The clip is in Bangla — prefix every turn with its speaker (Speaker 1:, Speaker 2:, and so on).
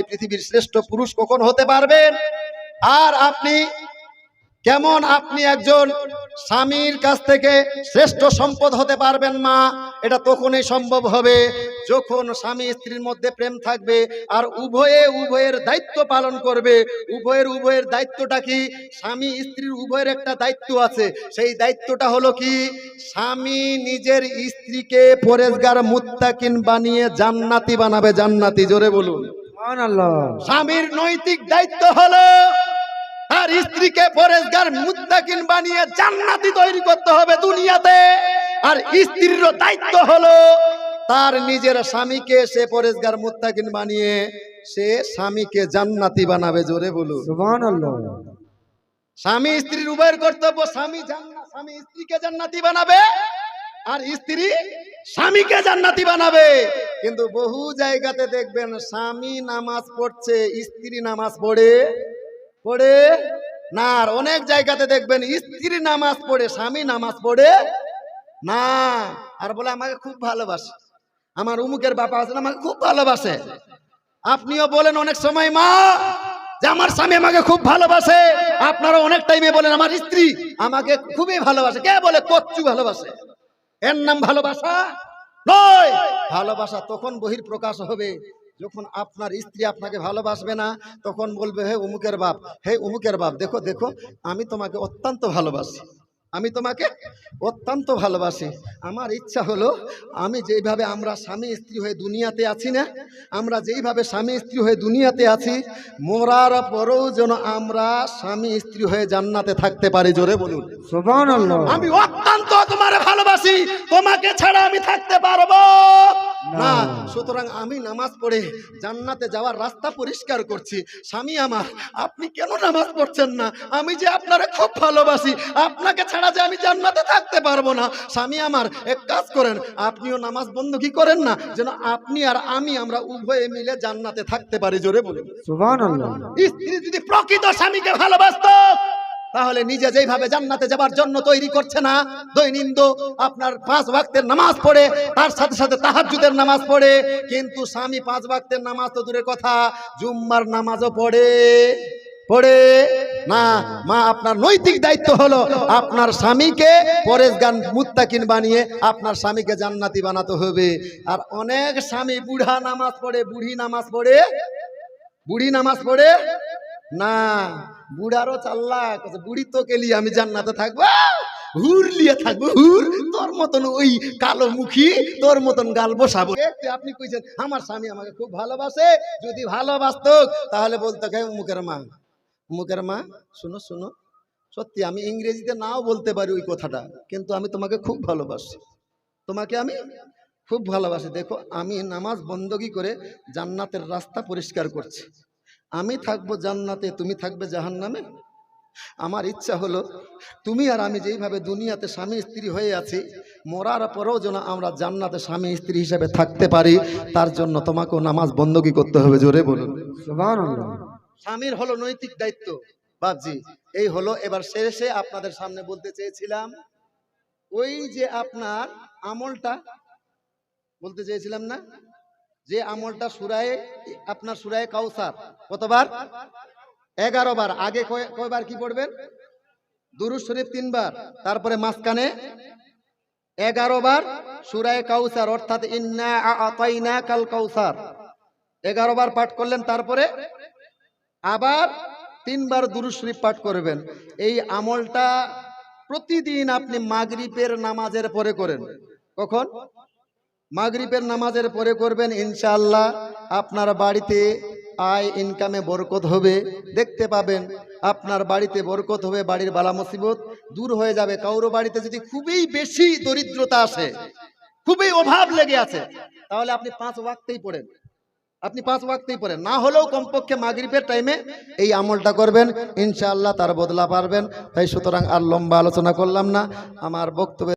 Speaker 1: পৃথিবীর শ্রেষ্ঠ পুরুষ কখন হতে পারবেন? আর আপনি কেমন আপনি একজন স্বামীর কাছ থেকে শ্রেষ্ঠ সম্পদ হতে পারবেন মা? এটা তখনই সম্ভব হবে যখন স্বামী স্ত্রীর মধ্যে প্রেম থাকবে আর উভয়ের দায়িত্ব পালন করবে। উভয়ের দায়িত্বটা কি? স্বামী স্ত্রীর উভয়ের একটা দায়িত্ব আছে। সেই দায়িত্বটা হলো কি? স্বামী নিজের স্ত্রীকে পরেজগার মুত্তাকিন বানিয়ে জান্নাতি বানাবে। জান্নাতি, জোরে বলুন সুবহানাল্লাহ। স্বামীর নৈতিক দায়িত্ব হলো তার স্ত্রীকে পরেজগার মুত্তাকিন বানিয়ে জান্নাতি তৈরি করতে হবে দুনিয়াতে। আর স্ত্রীর দায়িত্ব হলো তার নিজের স্বামীকে সে পরেজগার মুত্তাকিন বানিয়ে সে স্বামীকে জান্নাতি বানাবে। জোরে বলুন সুবহানাল্লাহ। স্বামী স্ত্রীর উভয়ের কর্তব্য। স্বামী স্ত্রীকে জান্নাতি বানাবে আর স্ত্রী স্বামীকে জান্নাতি বানাবে। কিন্তু বহু জায়গাতে দেখবেন স্বামী নামাজ পড়ছে, স্ত্রী নামাজ পড়ে না। আর অনেক জায়গাতে দেখবেন স্ত্রী নামাজ পড়ে, স্বামী নামাজ পড়ে না। আর বলে আমাকে খুব ভালোবাসে, আমার উমুকের বাবা আছে আমাকে খুব ভালোবাসে। আপনিও বলেন অনেক সময় মা যে আমার স্বামী আমাকে খুব ভালোবাসে। আপনারা অনেক টাইমে বলেন আমার স্ত্রী আমাকে খুবই ভালোবাসে। কে বলে? কচ্ছু ভালোবাসে। এর নাম ভালোবাসা নয়। ভালোবাসা তখন বহির প্রকাশ হবে যখন আপনার স্ত্রী আপনাকে ভালোবাসবে না। তখন বলবে হে উমুকের বাপ, দেখো দেখো আমি তোমাকে অত্যন্ত ভালোবাসি, আমি তোমাকে অত্যন্ত ভালোবাসি। আমার ইচ্ছা হলো আমি যেইভাবে আমরা স্বামী স্ত্রী হয়ে দুনিয়াতে আছি না, আমরা যেইভাবে স্বামী স্ত্রী হয়ে দুনিয়াতে আছি, মরার পরেও যেন আমরা স্বামী স্ত্রী হয়ে জান্নাতে থাকতে পারি। জোরে বলুন সুবহানাল্লাহ। আমি অত্যন্ত তোমারে ভালোবাসি, তোমাকে ছাড়া আমি থাকতে পারবো না। সুতরাং আমি নামাজ পড়ে জান্নাতে যাওয়ার রাস্তা পরিষ্কার করছি। স্বামী আমার, আপনি কেন নামাজ পড়ছেন না? আমি যে আপনারে খুব ভালোবাসি, আপনাকে ছাড়া যে আমি জান্নাতে থাকতে পারবো না। স্বামী আমার, এক কাজ করেন, আপনিও নামাজ বন্ধকি করেন না, যেন আপনি আর আমরা উভয়ে মিলে জান্নাতে থাকতে পারি। জোরে বলুন সুবহানাল্লাহ। স্ত্রী যদি প্রকৃত স্বামীকে ভালোবাসতো তাহলে নিজে যেইভাবে জান্নাতে যাবার জন্য তৈরি করছে না, দৈনিক আপনার 5 ওয়াক্তের নামাজ পড়ে, তার সাথে সাথে তাহাজ্জুদের নামাজ পড়ে, কিন্তু স্বামী 5 ওয়াক্তের নামাজ তো দূরের কথা, জুম্মার নামাজও পড়ে না। মা, আপনার নৈতিক দায়িত্ব হলো আপনার স্বামীকে পরেজগার মুত্তাকিন বানিয়ে আপনার স্বামীকে জান্নাতি বানাতে হবে। আর অনেক স্বামী বুড়ি নামাজ পড়ে না। বুড়ারও চাল্লাক, বুড়ি তো কেলি আমি জান্নাতে থাকবো, হুর লিয়ে থাকবো, হুর তোর মতন ওই কালো মুখী, তোর মতন গাল বসাবো। আপনি কইছেন আমার স্বামী আমাকে খুব ভালোবাসে, যদি ভালোবাসতো তাহলে বলতো মুখের মা শুনো সত্যি আমি ইংরেজিতে নাও বলতে পারি ওই কথাটা, কিন্তু আমি তোমাকে খুব ভালোবাসি, তোমাকে আমি খুব ভালোবাসি। দেখো আমি নামাজ বন্দগি করে জান্নাতের রাস্তা পরিষ্কার করছি, আমি থাকবো জান্নাতে, তুমি থাকবে জাহান্নামে। আমার ইচ্ছা হলো তুমি আর আমি যেইভাবে দুনিয়াতে স্বামী স্ত্রী হয়ে আছি, মরার পরেও যেন আমরা জান্নাতে স্বামী স্ত্রী হিসেবে থাকতে পারি, তার জন্য তোমাকেও নামাজ বন্দগি করতে হবে। জোরে বলুন সুবহানাল্লাহ। স্বামীর হলো নৈতিক দায়িত্ব। বাপজি, এই হলো। এবার শেষে আপনাদের সামনে বলতে চেয়েছিলাম, ওই যে আপনার আমলটা বলতে চেয়েছিলাম না, যে আমলটা আপনার সূরা কাউসার কতবার? 11 বার। আগে কয়বার কি পড়বেন? দুরূদ শরীফ 3 বার, তারপরে মাঝখানে 11 বার সূরা কাউসার, অর্থাৎ ইন্না আ'তাইনাকাল কাউসার 11 বার পাঠ করলেন, তারপরে আবার 3 বার দুরূদ শরীফ পাঠ করবেন। এই আমলটা প্রতিদিন আপনি মাগরিবের নামাজের পরে করেন। কখন? মাগরিবের নামাজের পরে করবেন। ইনশাআল্লাহ আপনার বাড়িতে আয় ইনকামে বরকত হবে, দেখতে পাবেন আপনার বাড়িতে বরকত হবে, বাড়ির বালা মুসিবত দূর হয়ে যাবে। কারো বাড়িতে যদি খুবই বেশি দরিদ্রতা আসে, খুবই অভাব লেগে আছে, তাহলে আপনি 5 ওয়াক্তেই পড়েন, না হলেও কমপক্ষে মাগরিবের টাইমে এই আমলটা করবেন, ইনশাআল্লাহ তার বদলা পারবেন। তাই সুতরাং আর লম্বা আলোচনা করলাম না, আমার বক্তব্য